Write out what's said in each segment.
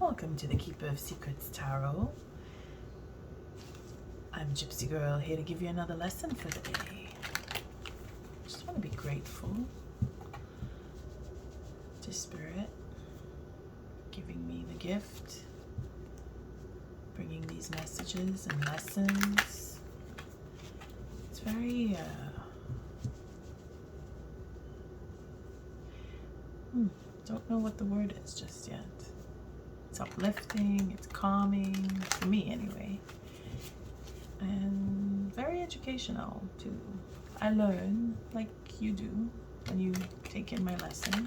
Welcome to the Keeper of Secrets Tarot. I'm Gypsy Girl, here to give you another lesson for the day. Just want to be grateful to Spirit, giving me the gift, bringing these messages and lessons. It's very, don't know what the word is just yet. It's uplifting, it's calming, for me anyway. And very educational too. I learn like you do when you take in my lesson.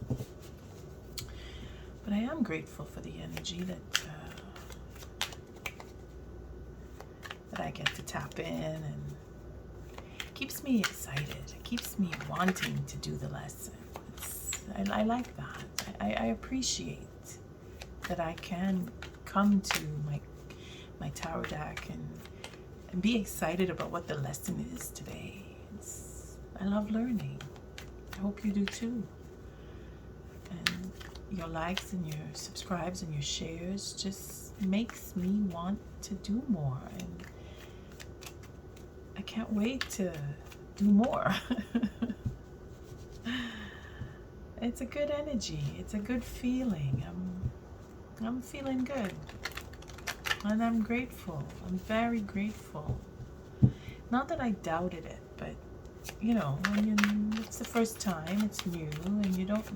But I am grateful for the energy that I get to tap in, and keeps me excited. It keeps me wanting to do the lesson. I like that. I appreciate that I can come to my tarot deck and be excited about what the lesson is today. I love learning. I hope you do too. And your likes and your subscribes and your shares just makes me want to do more. And I can't wait to do more. It's a good energy. It's a good feeling. I'm feeling good. And I'm grateful. I'm very grateful. Not that I doubted it, but you know, when it's the first time, it's new, and you don't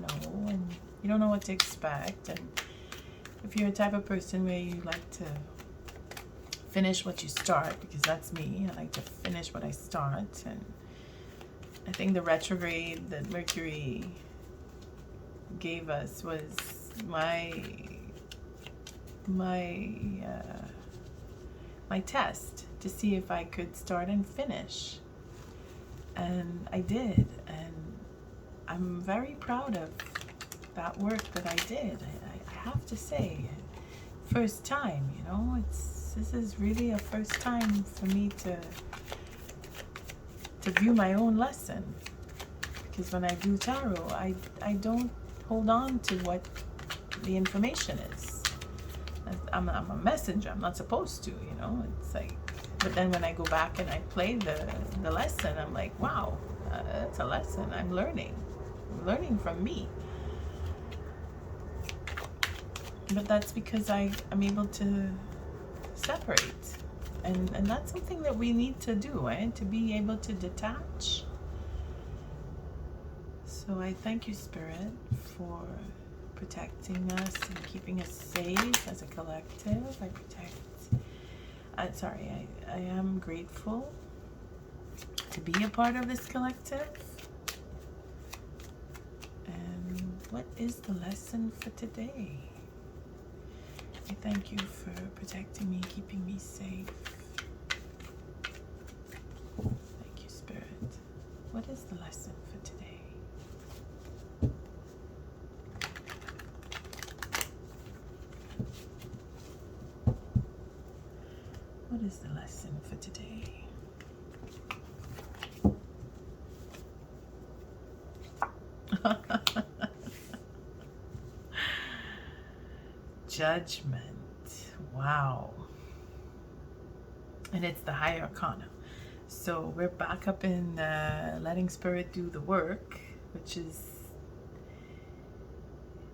know what to expect. And if you're a type of person where you like to finish what you start, because that's me, I like to finish what I start. And I think the retrograde that Mercury gave us was my test to see if I could start and finish, and I did, and I'm very proud of that work that I did. I have to say, first time, you know, this is really a first time for me to view my own lesson, because when I do tarot, I don't hold on to what the information is. I'm a messenger. I'm not supposed to, you know. It's like, but then when I go back and I play the lesson, I'm like, wow, that's a lesson. I'm learning from me. But that's because I'm able to separate, and that's something that we need to do, right? To be able to detach. So I thank you, Spirit, for protecting us and keeping us safe as a collective. I am grateful to be a part of this collective. And what is the lesson for today? I thank you for protecting me, keeping me safe. Thank you, Spirit. What is the lesson for today? What is the lesson for today? Judgment. Wow. And it's the High Arcana. So we're back up in letting Spirit do the work, which is,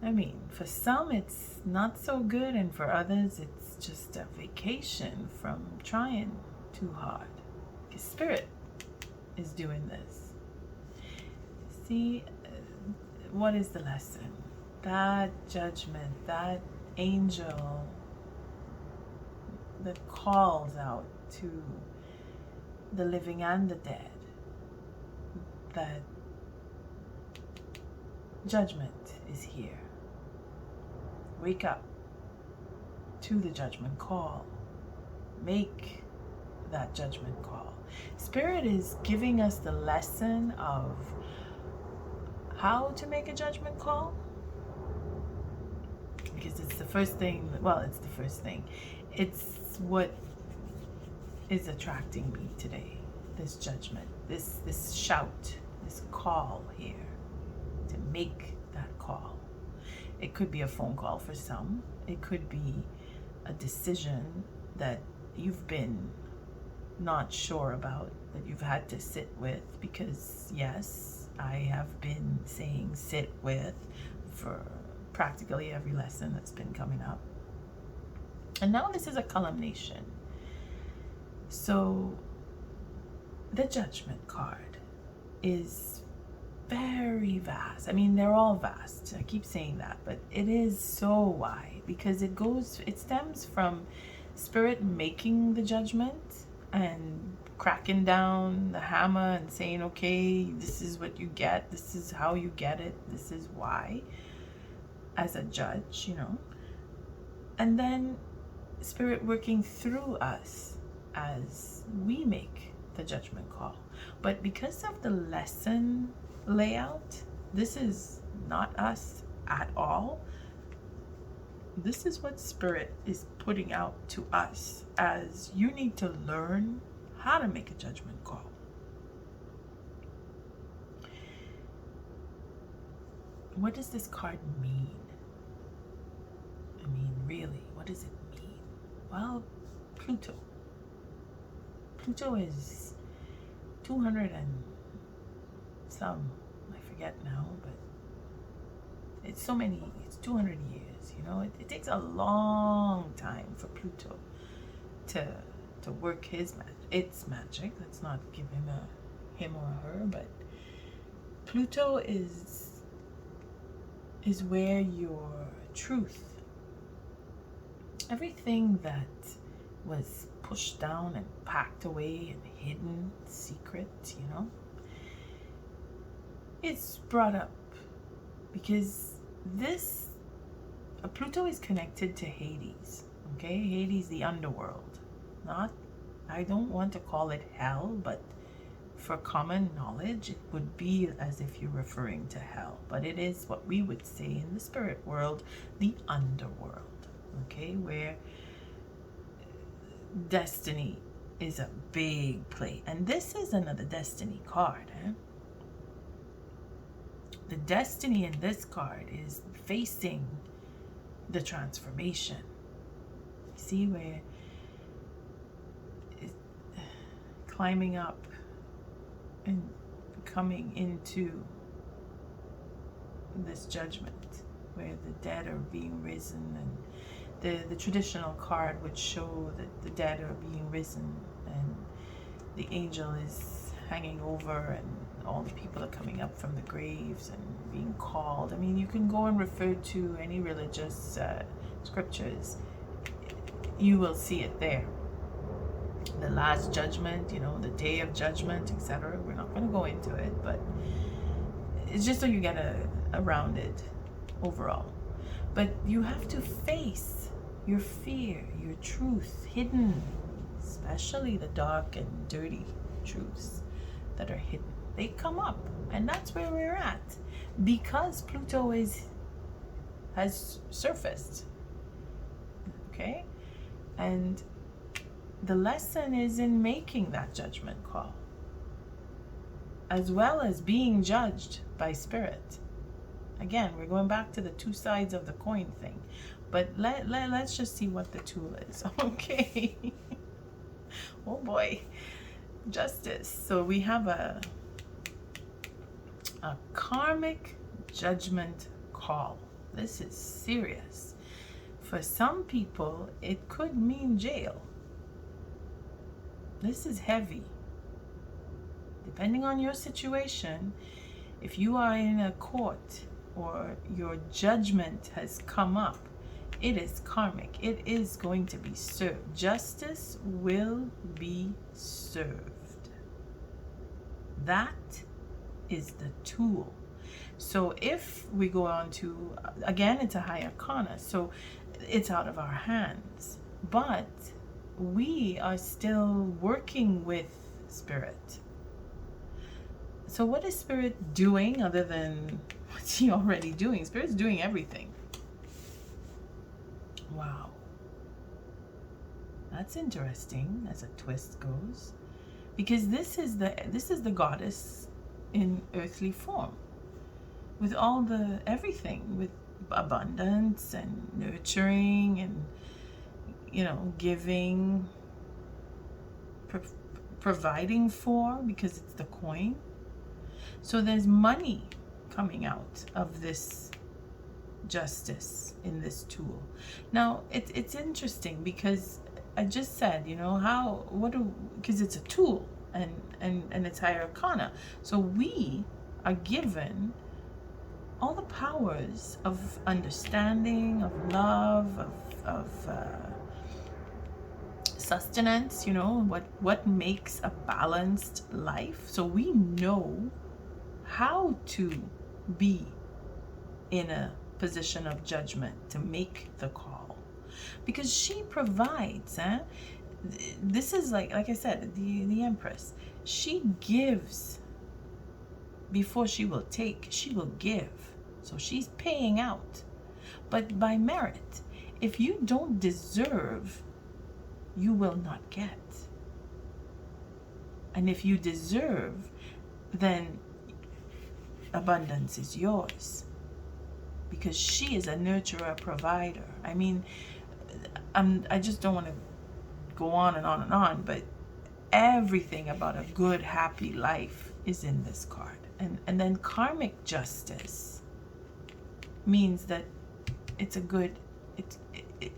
I mean, for some it's not so good, and for others it's just a vacation from trying too hard. Because Spirit is doing this. See, what is the lesson? That judgment, that angel that calls out to the living and the dead, that judgment is here. Wake up to the judgment call. Make that judgment call. Spirit is giving us the lesson of how to make a judgment call, because it's the first thing. Well, it's the first thing. It's what is attracting me today. This judgment, this shout, this call here, to make that call. It could be a phone call for some. It could be a decision that you've been not sure about, that you've had to sit with, because yes, I have been saying sit with for practically every lesson that's been coming up. And now this is a culmination. So the Judgment card is very vast. I mean, they're all vast. I keep saying that, but it is so wide because it stems from Spirit making the judgment and cracking down the hammer and saying, okay, this is what you get. This is how you get it. This is why, as a judge, and then Spirit working through us as we make the judgment call. But because of the lesson layout, this is not us at all. This is what Spirit is putting out to us as you need to learn how to make a judgment call. What does this card mean? I mean, really, what does it mean? Well, Pluto. Pluto is 200 and some, I forget now, but it's 200 years, It takes a long time for Pluto to work its magic. Let's not give him or her, but Pluto is where your truth, everything that was pushed down and packed away and hidden, secret, it's brought up because Pluto is connected to Hades, okay? Hades, the underworld. I don't want to call it hell, but for common knowledge, it would be as if you're referring to hell. But it is what we would say in the spirit world, the underworld, okay? Where destiny is a big play. And this is another destiny card, The destiny in this card is facing the transformation. See where it's climbing up and coming into this judgment where the dead are being risen, and the traditional card would show that the dead are being risen and the angel is hanging over and all the people are coming up from the graves and being called. I mean, you can go and refer to any religious scriptures. You will see it there. The last judgment, the day of judgment, etc. We're not going to go into it, but it's just so you get around it overall. But you have to face your fear, your truth, hidden, especially the dark and dirty truths that are hidden. They come up, and that's where we're at because Pluto has surfaced, okay? And the lesson is in making that judgment call, as well as being judged by Spirit. Again, we're going back to the two sides of the coin thing, but let's just see what the tool is, okay? Oh boy, Justice. So we have a karmic judgment call. This is serious. For some people, it could mean jail. This is heavy. Depending on your situation, if you are in a court or your judgment has come up, it is karmic. It is going to be served. Justice will be served. That is the tool. So if we go on to, again, it's a high arcana, so it's out of our hands, but we are still working with Spirit. So what is Spirit doing other than what's he already doing? Spirit's doing everything. Wow. That's interesting as a twist goes, because this is the goddess in earthly form, with all the everything, with abundance and nurturing and, giving, providing for, because it's the coin. So there's money coming out of this justice in this tool. Now it's interesting because I just said, because it's a tool and it's higher arcana. So we are given all the powers of understanding, of love, of sustenance, what makes a balanced life. So we know how to be in a position of judgment, to make the call, because she provides. This is like I said, the Empress, she gives before she will take. She will give, so she's paying out, but by merit. If you don't deserve, you will not get, and if you deserve, then abundance is yours, because she is a nurturer, provider. I mean, I just don't want to go on and on and on, but everything about a good, happy life is in this card. And then karmic justice means that it's a good,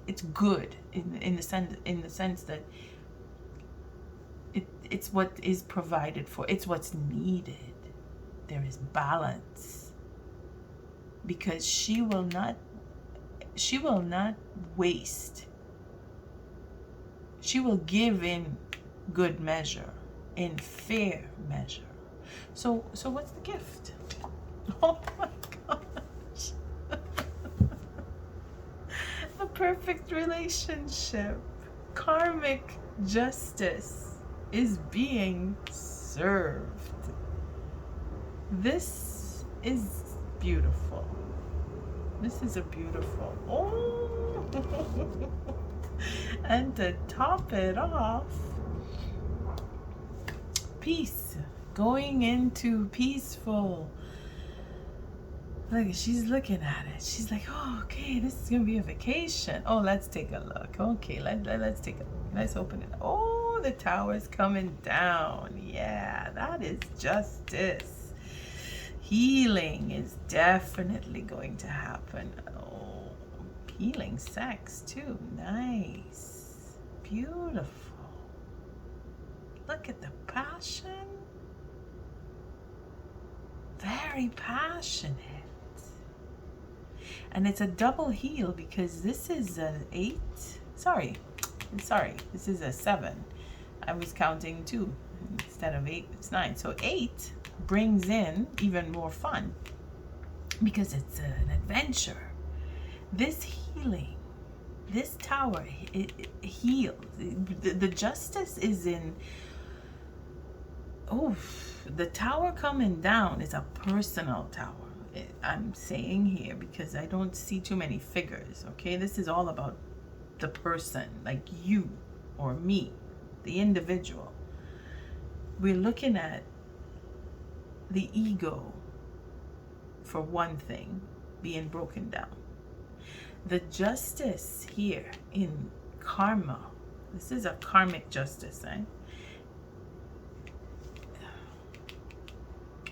it's good in the sense that it's what is provided for. It's what's needed. There is balance, because she will not waste. She will give in good measure, in fair measure. So what's the gift? Oh my gosh. A perfect relationship. Karmic justice is being served. This is beautiful. This is a beautiful. Oh. And to top it off, peace. Going into peaceful. Look, she's looking at it. She's like, oh, okay, this is gonna be a vacation. Oh, let's take a look. Okay, let's take a look. Let's open it. Oh, the tower's coming down. Yeah, that is justice. Healing is definitely going to happen. Oh, healing sex too. Nice. Beautiful. Look at the passion. Very passionate. And it's a double heal, because this is an 8. Sorry, this is a 7. I was counting 2 instead of 8. It's 9. So 8 brings in even more fun, because it's an adventure. This healing, this tower, it heals. The justice is in. Oh, the tower coming down is a personal tower. I'm saying here because I don't see too many figures, okay? This is all about the person, like you or me, the individual. We're looking at the ego, for one thing, being broken down. The justice here in karma, this is a karmic justice, right?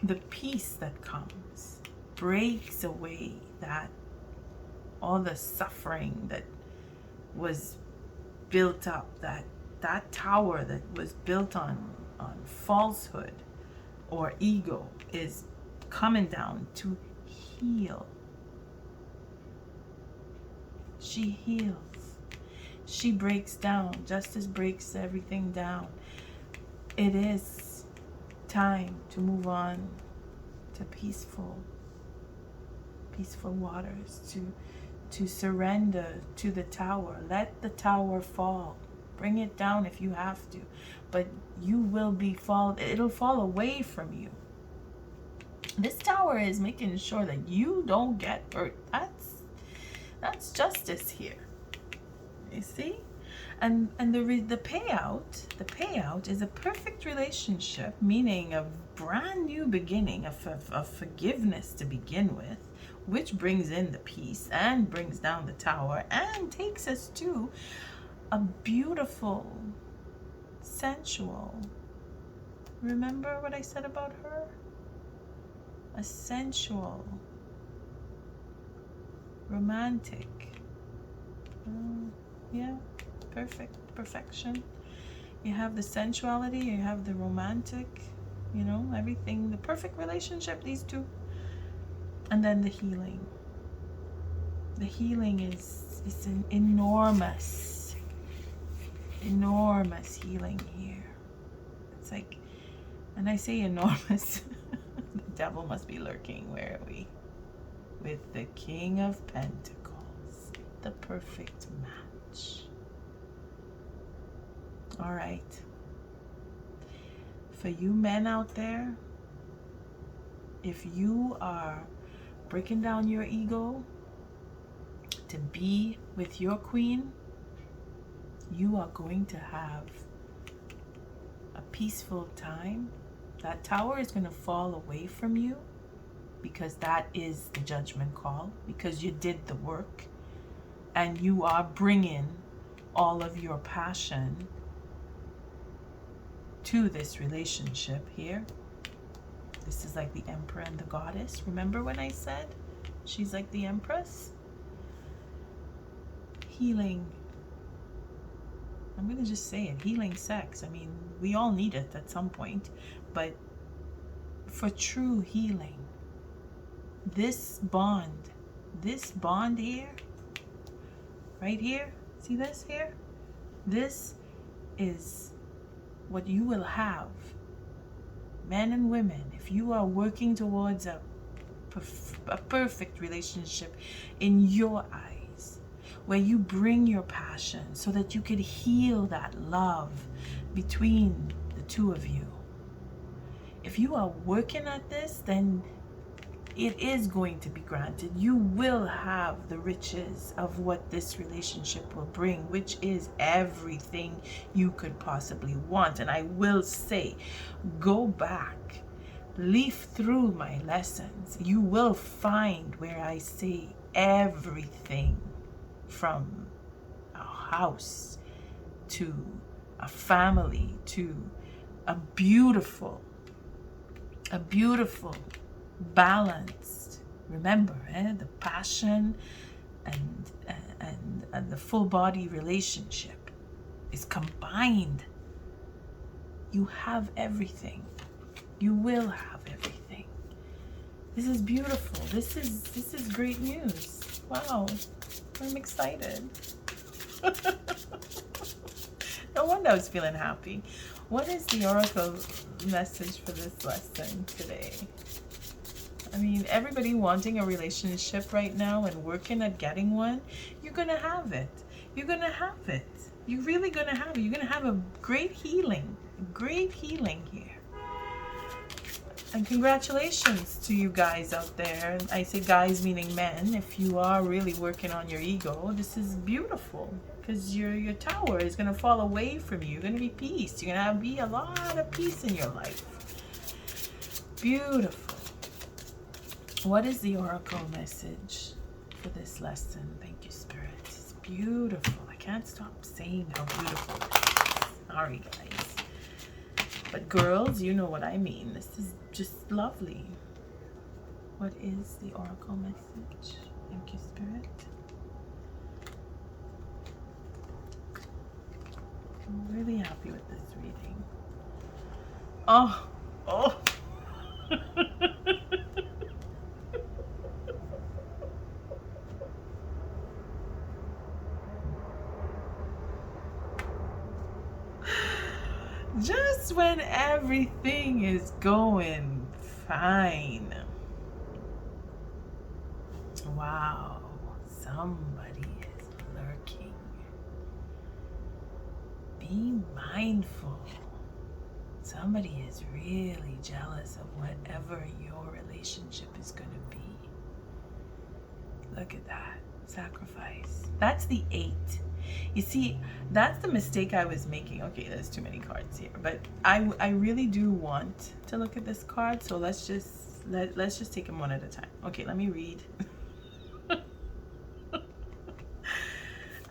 The peace that comes breaks away that all the suffering that was built up, that tower that was built on falsehood or ego is coming down to heal. She heals. She breaks down. Justice breaks everything down. It is time to move on to peaceful waters, to surrender to the tower. Let the tower fall. Bring it down if you have to, but you will it'll fall away from you. This tower is making sure that you don't get hurt. That's justice here. You see? And the payout is a perfect relationship, meaning a brand new beginning of forgiveness to begin with, which brings in the peace and brings down the tower and takes us to a beautiful, sensual. Remember what I said about her? A sensual, romantic, yeah, perfection. You have the sensuality, you have the romantic, everything, the perfect relationship, these two. And then the healing. The healing is an enormous healing here. It's like, and I say enormous, the devil must be lurking. Where are we? With the King of Pentacles, the perfect match. All right. For you men out there, if you are breaking down your ego to be with your queen, you are going to have a peaceful time. That tower is going to fall away from you, because that is the judgment call, because you did the work and you are bringing all of your passion to this relationship here. This is like the emperor and the goddess. Remember when I said she's like the empress? Healing. I'm going to just say it. Healing sex. I mean, we all need it at some point. But for true healing, this bond here, right here, see this here? This is what you will have. Men and women, if you are working towards a perfect relationship in your eyes, where you bring your passion so that you could heal that love between the two of you. If you are working at this, then it is going to be granted. You will have the riches of what this relationship will bring, which is everything you could possibly want. And I will say, go back, leaf through my lessons. You will find where I say everything, from a house to a family to a beautiful, balanced, remember, the passion and the full body relationship is combined. You have everything. You will have everything. This is beautiful. This is great news. Wow, I'm excited. No wonder I was feeling happy. What is the oracle message for this lesson today? I mean, everybody wanting a relationship right now and working at getting one, you're going to have it. You're going to have it. You're really going to have it. You're going to have a great healing here. And congratulations to you guys out there. I say guys meaning men. If you are really working on your ego, this is beautiful, because your tower is going to fall away from you. You're going to be peace. You're going to be a lot of peace in your life. Beautiful. What is the oracle message for this lesson? Thank you, Spirit. It's beautiful. I can't stop saying how beautiful it is. Sorry, guys. But girls, you know what I mean. This is just lovely. What is the oracle message? Thank you, Spirit. I'm really happy with this reading. Oh. Just when everything is going fine. Wow, somebody is lurking. Be mindful. Somebody is really jealous of whatever your relationship is going to be. Look at that. Sacrifice. That's the 8. You see, that's the mistake I was making. Okay, there's too many cards here, but I really do want to look at this card. So let's just take them one at a time. Okay, let me read.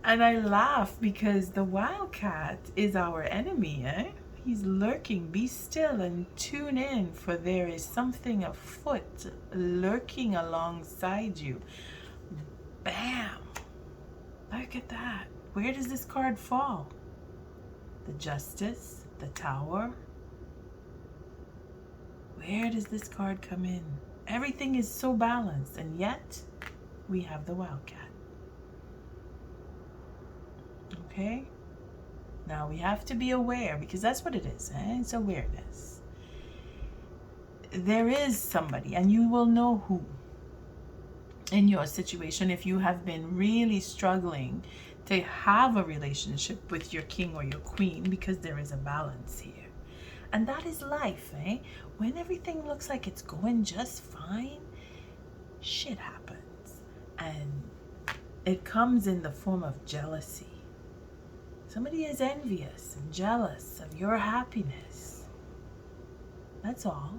And I laugh because the wildcat is our enemy, eh? He's lurking. Be still and tune in, for there is something afoot lurking alongside you. Bam! Look at that. Where does this card fall? The Justice, the Tower. Where does this card come in? Everything is so balanced, and yet we have the wildcat. Okay? Now we have to be aware, because that's what it is, eh? It's awareness. There is somebody, and you will know who, in your situation, if you have been really struggling to have a relationship with your king or your queen, because there is a balance here. And that is life, eh? When everything looks like it's going just fine, shit happens. And it comes in the form of jealousy. Somebody is envious and jealous of your happiness. That's all.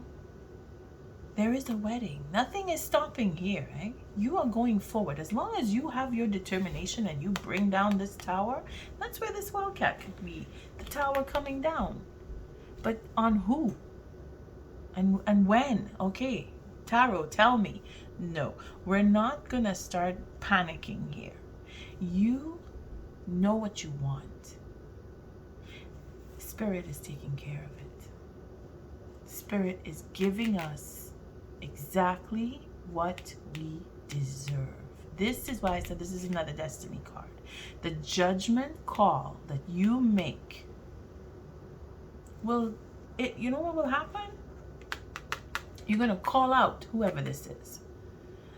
There is a wedding. Nothing is stopping here, eh? You are going forward. As long as you have your determination and you bring down this tower, that's where this wildcat could be. The tower coming down. But on who? And when? Okay, Tarot, tell me. No, we're not going to start panicking here. You know what you want. Spirit is taking care of it. Spirit is giving us exactly what we deserve. This is why I said this is another destiny card. The judgment call that you make you know what will happen? You're going to call out whoever this is.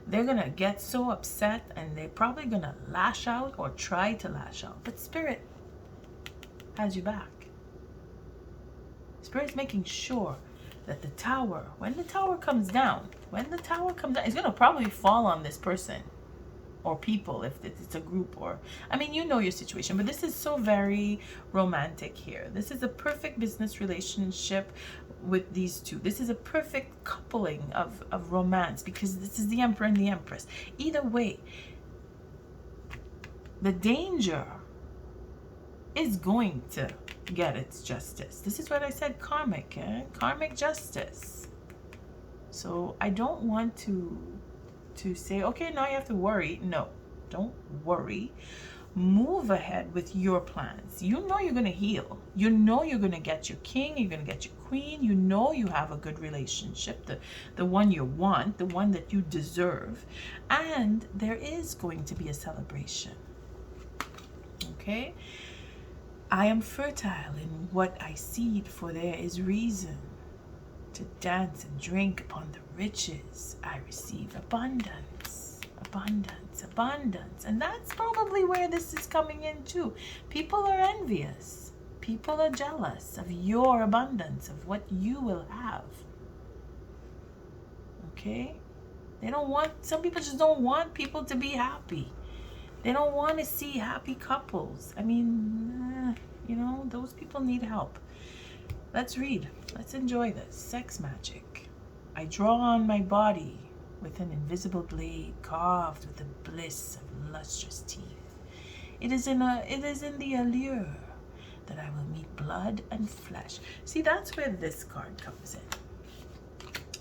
They're going to get so upset, and they're probably going to lash out or try to lash out. But Spirit has you back. Spirit's making sure that the tower, when the tower comes down, it's going to probably fall on this person or people if it's a group, or, I mean, you know your situation, but this is so very romantic here. This is a perfect business relationship with these two. This is a perfect coupling of romance, because this is the Emperor and the Empress. Either way, the danger is going to get its justice. This is what I said, karmic, karmic justice. So I don't want to say, okay, now you have to worry. No, don't worry. Move ahead with your plans. You know you're going to heal. You know you're going to get your king. You're going to get your queen. You know you have a good relationship, the one you want, the one that you deserve. And there is going to be a celebration. Okay? I am fertile in what I seed, for there is reason to dance and drink upon the riches I receive. Abundance, abundance, abundance. And that's probably where this is coming in too. People are envious. People are jealous of your abundance, of what you will have. Okay? Some people just don't want people to be happy. They don't want to see happy couples. I mean, those people need help. Let's read. Let's enjoy this. Sex magic. I draw on my body with an invisible blade carved with the bliss of lustrous teeth. It is in the allure that I will meet blood and flesh. See, that's where this card comes in.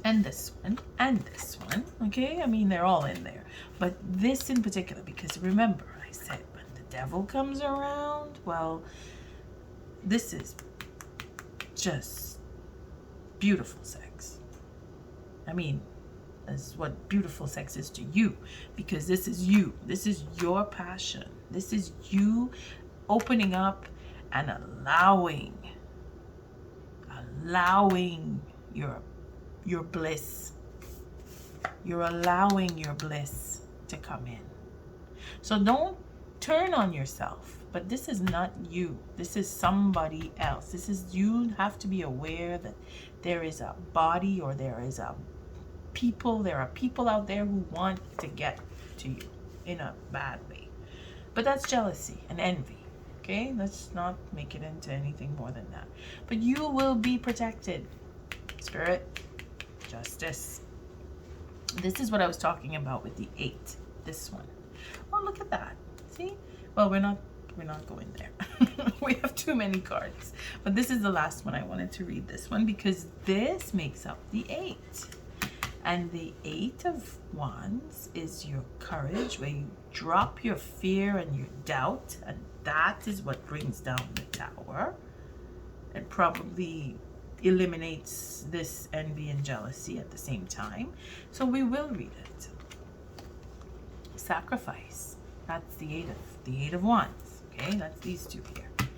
And this one, and this one. Okay? I mean, they're all in there. But this in particular, because remember, I said when the devil comes around, well, this is just beautiful sex. I mean, that's what beautiful sex is to you, because this is you. This is your passion. This is you opening up and allowing your bliss. You're allowing your bliss to come in. So don't turn on yourself. But this is not you. This is somebody else. You have to be aware that there is a body, or there are people out there who want to get to you in a bad way. But that's jealousy and envy. Okay? Let's not make it into anything more than that. But you will be protected. Spirit, justice. This is what I was talking about with the 8. This one. Oh, look at that. See? Well, we're not going there. We have too many cards. But this is the last one. I wanted to read this one because this makes up the 8. And the 8 of Wands is your courage, where you drop your fear and your doubt, and that is what brings down the Tower. It probably eliminates this envy and jealousy at the same time. So we will read it. Sacrifice. That's the 8 of Wands. Okay, that's these two here.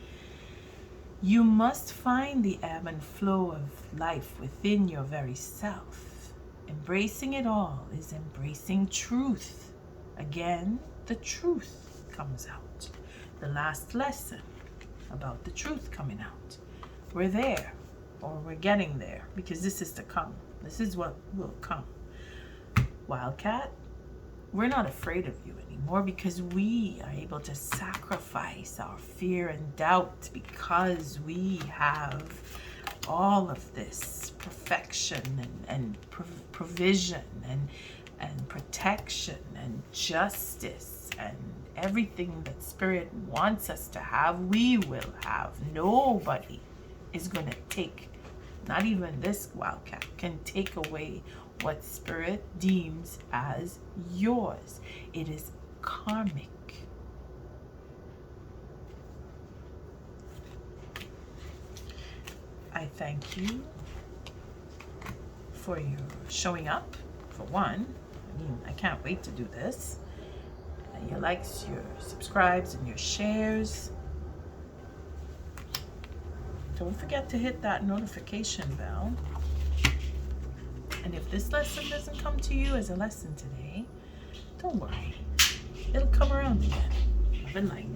You must find the ebb and flow of life within your very self. Embracing it all is embracing truth. Again, the truth comes out. The last lesson about the truth coming out. We're there, or we're getting there, because this is to come. This is what will come. Wildcat, we're not afraid of you anymore because we are able to sacrifice our fear and doubt because we have all of this perfection and provision and protection and justice and everything that Spirit wants us to have, we will have. Nobody is going to take, not even this Wildcat, can take away what Spirit deems as yours. It is karmic. I thank you for your showing up, for one. I mean, I can't wait to do this. Your likes, your subscribes, and your shares. Don't forget to hit that notification bell. And if this lesson doesn't come to you as a lesson today, don't worry. It'll come around again. Love and light.